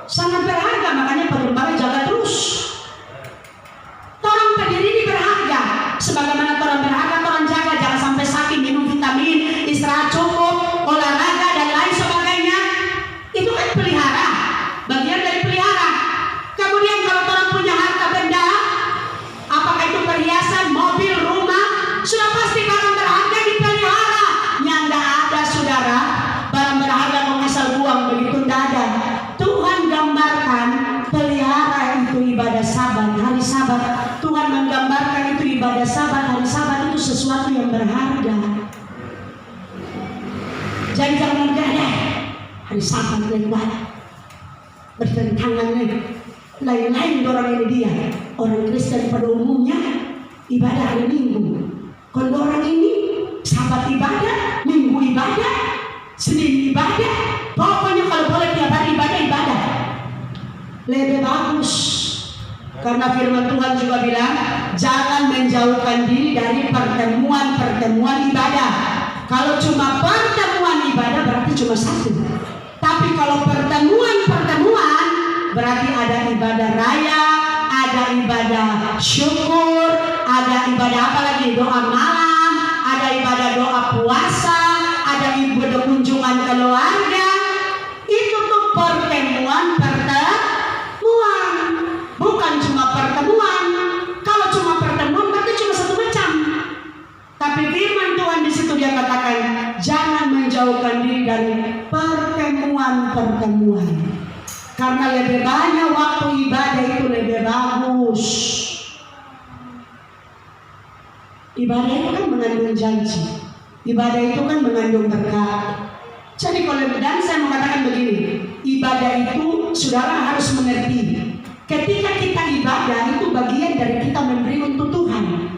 A: Sangat berharga, makanya Pak Gembala jaga terus. Orang pendiri ini berharga. Sebagaimana orang berharga, orang jaga, jangan sampai sakit, minum vitamin, istirahat cukup, olahraga dan lain sebagainya. Itu kan pelihara, bagian dari pelihara. Kemudian kalau orang punya harta benda, apakah itu perhiasan, mobil, rumah, sudah pasti barang berharga dipelihara. Yang tidak ada saudara, barang berharga mau asal buang begitu tidak ada. Tuhan gambarkan pelihara itu ibadah Sabat, hari Sabat. Tuhan menggambarkan itu ibadah Sabat, hari Sabat itu sesuatu yang berharga. Jadi jangan ada hari Sabat lewat bertentangan lain-lain orang ini dia. Orang Kristen pada umumnya ibadah hari Minggu. Kalau orang ini Sabat ibadah, Minggu ibadah, Senin ibadah. Pokoknya kalau boleh tiap hari ibadah. Lebih bagus. Karena firman Tuhan juga bilang, jangan menjauhkan diri dari pertemuan-pertemuan ibadah. Kalau cuma pertemuan ibadah berarti cuma satu. Tapi kalau pertemuan-pertemuan berarti ada ibadah raya, ada ibadah syukur, ada ibadah apa lagi? Doa malam, ada ibadah doa puasa, ada ibadah kunjungan keluarga. Itu tuh pertemuan-pertemuan. Bukan cuma pertemuan. Kalau cuma pertemuan berarti cuma satu macam. Tapi firman Tuhan di situ dia katakan, jangan menjauhkan diri dari pertemuan-pertemuan. Karena lebih banyak waktu ibadah itu lebih bagus. Ibadah itu kan mengandung janji. Ibadah itu kan mengandung berkat. Jadi kalau dan saya mengatakan begini, ibadah itu saudara harus mengerti. Ketika kita ibadah itu bagian dari kita memberi untuk Tuhan.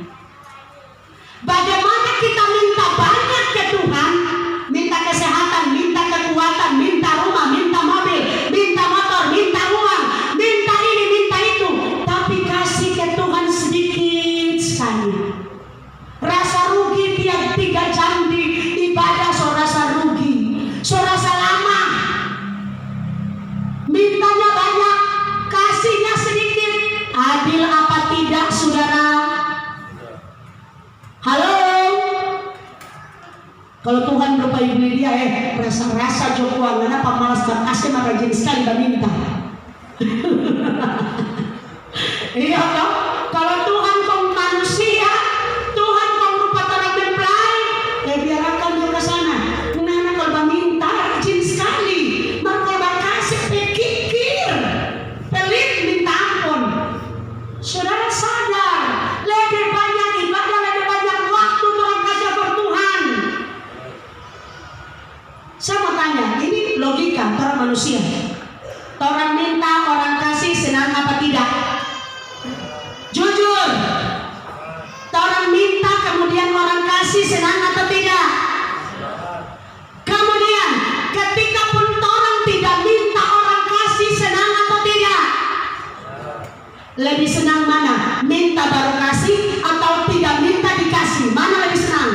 A: Bagaimana kita minta banyak ke Tuhan, minta kesehatan, minta kekuatan, minta rumah, minta mobil, minta motor, minta uang, minta ini, minta itu, tapi kasih ke Tuhan sedikit sekali. Rasa rugi tiap 3 jam di ibadah, so rasa rugi, so rasa lama. Mintanya banyak, kasihnya sedikit. Adil apa tidak saudara? Halo? Kalau Tuhan berupa ibu dia rasa jokoan, kenapa malas berkasih maka rajin sekali minta. Iya toh? Kalau Tuhan kau manusia, Tuhan kau berupa orang mempelai, biarkan dia ke sana. Nana kalau minta rajin sekali, maka berkasih pikir, pelit minta ampun. Saudara sadar, lebih banyak ibadah, lebih banyak waktu Tuhan kasih per Tuhan. Saya mau tanya, ini logika orang manusia. Orang minta, orang kasih, senang apa tidak? Jujur. Orang minta, kemudian orang kasih, senang atau tidak? Kemudian, ketika pun orang tidak minta, orang kasih, senang atau tidak? Lebih senang mana? Minta baru kasih atau tidak minta dikasih? Mana lebih senang?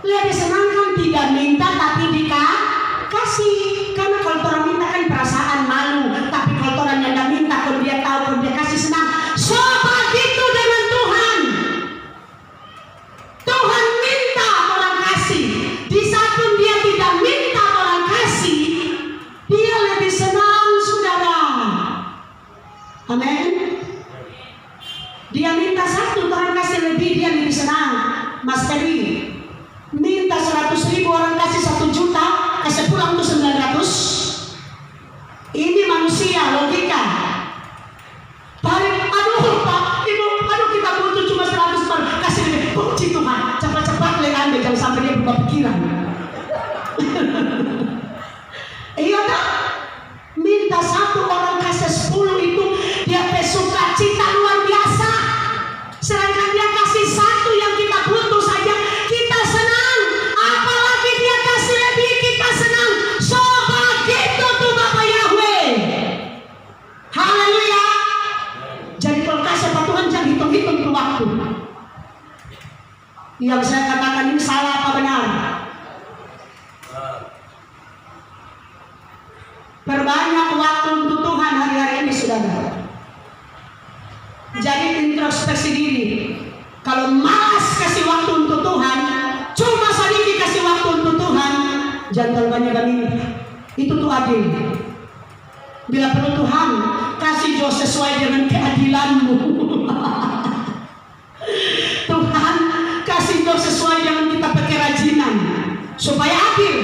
A: Lebih senang kan tidak minta tapi dikasih. Karena kalau orang minta kan perasaan malu. Tapi kalau orang yang tidak minta, kalau dia tahu, kalau dia kasih senang. So begitu dengan Tuhan. Tuhan minta orang kasih. Di saat pun dia tidak minta orang kasih, dia lebih senang saudara. Amin. Dia minta satu, Tuhan kasih lebih, dia lebih senang. Mas Teddy minta 100.000, orang kasih 1 juta, kasih pulang tuh 900. Ini manusia, logika. Paling, aduh Pak, Ibu, aduh kita butuh cuma 100 Pak, kasih lebih. Puji Tuhan, cepat-cepat ambil, jangan sampai dia berubah pikiran. Iya tak? Minta 1, orang kasih 10 itu dia suka cita luar biasa. Sedangkan dia kasih 1 yang kita butuh saja kita senang, apalagi dia kasih lebih kita senang. So begitu tuh Bapak Yahweh. Haleluya. Jadi kalau kasih apa Tuhan jangan hitung-hitung tuh waktu. Yang saya katakan ini salah apa benar? Perbanyak waktu untuk Tuhan hari-hari ini, saudara. Jadi introspeksi diri. Kalau malas kasih waktu untuk Tuhan, cuma sedikit kasih waktu untuk Tuhan, jangan terlalu banyak minta. Itu tuh adil. Bila perlu Tuhan kasih jo sesuai dengan keadilanmu. Tuhan kasih jo sesuai dengan kita pakai rajinan supaya adil.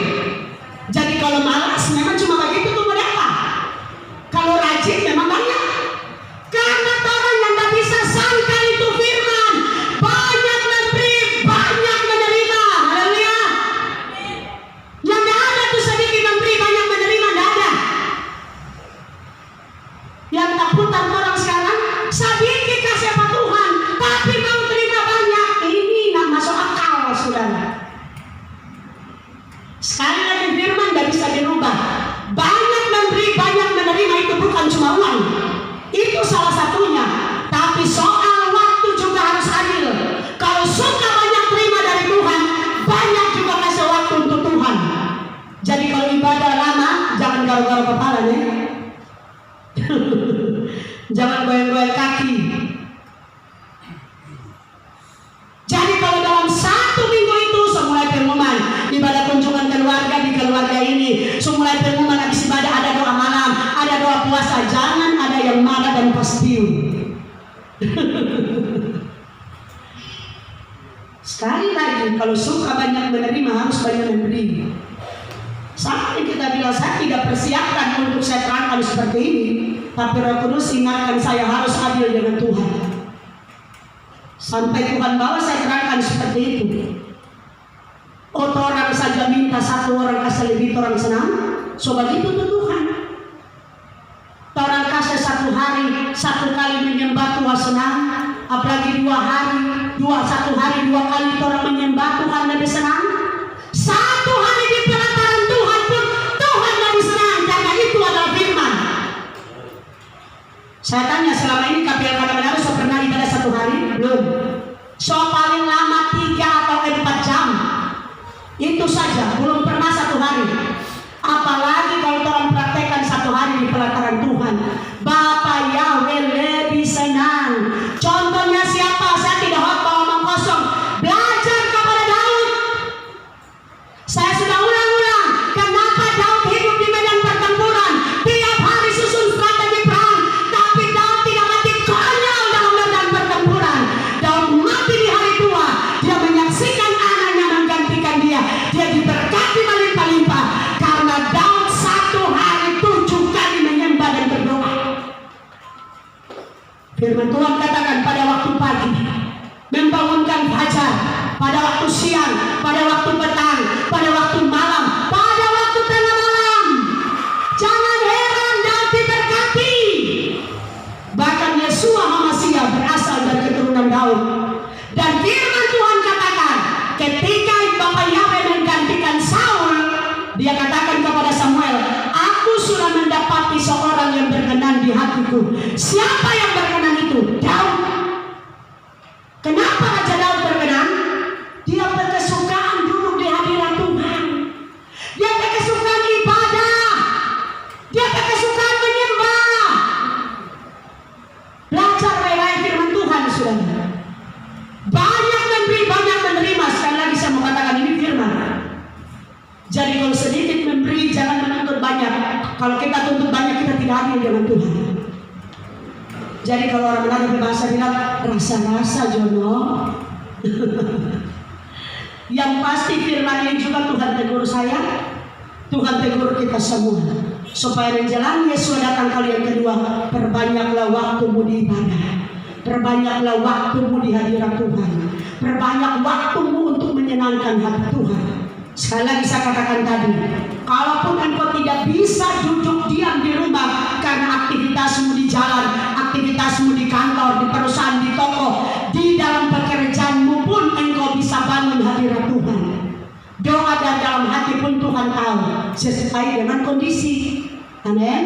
A: Jadi kalau malas memang cuma begitu tuh mereka. Kalau rajin memang banyak. Karena orang yang tidak bisa sangka itu firman. Banyak memberi, banyak menerima. Haleluya. Yang tidak ada tuh sedikit memberi, banyak menerima, tidak ada. Yang tak putar orang sekarang, sedikit kasih apa Tuhan, tapi mau terima banyak. Ini tidak masuk akal, saudara. Sekali lagi firman tidak bisa dirubah. Banyak memberi, banyak menerima itu bukan cuma uang. Itu salah satunya. Tapi soal waktu juga harus adil. Kalau suka banyak terima dari Tuhan, banyak juga kasih waktu untuk Tuhan. Jadi kalau ibadah lama, jangan garuk-garuk kepala nih. Jangan goyang-goyang kaki. Jadi kalau dalam 1 minggu itu semulai pengumuman ibadah kunjungan keluarga di keluarga ini, semulai pengumuman habis ibadah ada doa malam, ada doa puasa, jangan ada yang marah dan pastiin. Sekali lagi, kalau suka banyak menerima harus banyak memberi. Sampai kita bilang saya tidak persiapkan untuk saya terangkan seperti ini, tapi Roh Kudus ingatkan saya harus adil dengan Tuhan. Sampai Tuhan bawa saya terangkan seperti itu. Orang saja minta 1 orang kasih lebih orang senang. So begitu tuh Tuhan. Orang kasih 1 hari 1 kali menyembah Tuhan senang. Apalagi 2 hari, 1 hari 2 kali orang menyembah Tuhan lebih senang. 1 hari di pelataran Tuhan pun Tuhan lebih senang. Karena itu adalah firman. Saya tanya selama ini KPL Kadang-Kadang so pernah ibadah 1 hari? Belum. So paling lama 3 atau 4 jam. Itu saja, belum pernah 1 hari. Apalagi kalau orang praktekkan 1 hari di pelataran Tuhan, Bapak Yahweh lebih senang. Contohnya siapa? Saya tidak hafal omong kosong. Belajar kepada Daud. Saya sudah ulang-ulang. Kenapa Daud hidup di medan pertempuran? Tiap hari susun strategi perang, tapi Daud tidak mati konyol dalam medan pertempuran. Daud mati di hari tua. Dia menyaksikan anaknya menggantikan dia. Dia diberkati melimpah-limpah karena Daud 1 hari 7 kali menyembah dan berdoa. Firman Tuhan katakan pada waktu pagi membangunkan fajar, pada waktu siang, pada waktu petang, pada waktu malam, pada waktu tengah malam. Jangan heran Daud diberkati. Bahkan Yesua HaMasiah berasal dari keturunan Daud. Dan firman Tuhan katakan ketika Bapak Yahweh menggantikan Saul, dia katakan kepada Samuel, aku sudah mendapati seorang yang berkenan di hatiku. Siapa yang berkenan itu? Daud. Kenapa Raja Daud berkenan? Dia berkesukaan duduk di hadirat Tuhan. Jadi kalau orang Manado berbahasa bilang rasa-rasa Jono. Yang pasti firman ini juga Tuhan tegur saya, Tuhan tegur kita semua, supaya menjelang Yesus datang kali yang kedua, perbanyaklah waktumu di ibadah, perbanyaklah waktumu di hadirat Tuhan, perbanyak waktumu untuk menyenangkan hati Tuhan. Sekali lagi saya katakan tadi, kalaupun engkau tidak bisa duduk diam di rumah karena aktivitasmu di jalan, aktivitasmu di kantor, di perusahaan, di toko, di dalam pekerjaanmu pun engkau bisa bangun hadirat Tuhan. Doa dan dalam hati pun Tuhan tahu sesuai dengan kondisi. Amin.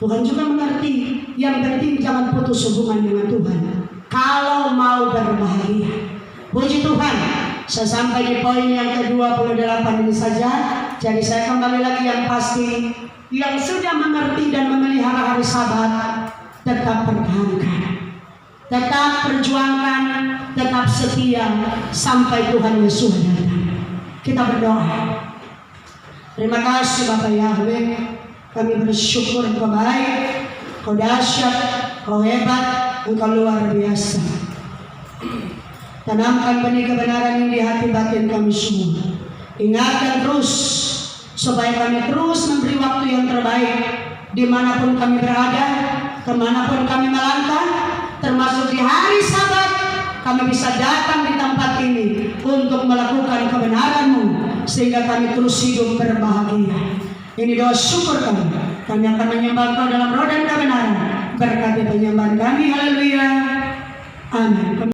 A: Tuhan juga mengerti. Yang penting jangan putus hubungan dengan Tuhan kalau mau berbahagia. Puji Tuhan. Saya sampai di poin yang ke-28 ini saja. Jadi saya kembali lagi yang pasti, yang sudah mengerti dan memelihara hari Sabat, tetap pertahankan, tetap perjuangkan, tetap setia sampai Tuhan Yesus datang. Kita berdoa. Terima kasih Bapak Yahweh, kami bersyukur Engkau baik, Engkau dahsyat, Engkau hebat, Engkau luar biasa. Tanamkan benih kebenaran ini di hati batin kami semua. Ingatkan terus supaya kami terus memberi waktu yang terbaik dimanapun kami berada, kemanapun kami melangkah, termasuk di hari Sabat. Kami bisa datang di tempat ini untuk melakukan kebenaran-Mu sehingga kami terus hidup berbahagia. Ini doa syukur kami. Kami akan menyembah Engkau dalam roh dan kebenaran. Berkati penyembahan kami. Haleluya. Amin.